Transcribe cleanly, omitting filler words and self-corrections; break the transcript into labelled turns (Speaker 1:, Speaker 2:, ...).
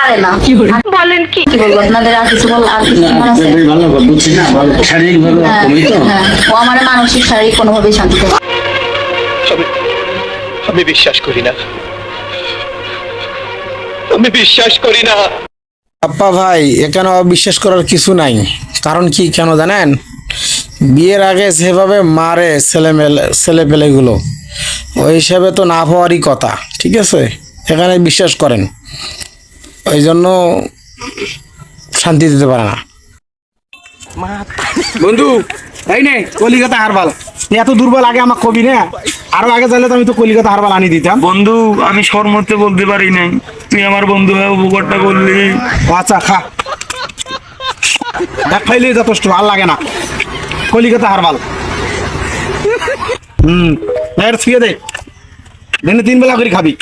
Speaker 1: পারে না।
Speaker 2: বলেন কি?
Speaker 1: কি বলবো আপনাদের, আর কিছু বল, আর কিছু বলার আছে?
Speaker 3: ভালো বুঝছি না, ভালো শারীরিক ভালো
Speaker 1: হ্যাঁ,
Speaker 3: তুমি তো
Speaker 1: হ্যাঁ, ও আমার মানসিক শারীরিক কোনোভাবেই শান্তি দেয় না।
Speaker 4: আমি বিশ্বাস করি না, আমি বিশ্বাস করি না।
Speaker 5: আপ্পা ভাই, এখানে অবিশ্বাস করার কিছু নাই। কারণ কি কেন জানেন? বিয়ের আগে সেভাবে মারে ছেলেপেলেগুলো, ওই হিসাবে তো না হওয়ারই কথা। ঠিক আছে, এখানে বিশ্বাস করেন, ওই জন্য শান্তি দিতে পারে না। বন্ধু এই নে কলিকাতা হারবাল, এত দুর্বল আগে আমার কবি না, আরো আগে চাইলে তো আমি তো কলিকাতা হারবাল আনি দিতাম।
Speaker 6: বন্ধু আমি শর্মতে বলতে পারি নাই, তুই আমার বন্ধু হয়ে উপকারটা করলি।
Speaker 5: ও আচ্ছা, খা, এক ফাইলে যথেষ্ট, আর লাগে না। কলিকাতা হারবাল ছুঁয়ে দে, দিনে 3 বেলা করে খাবি।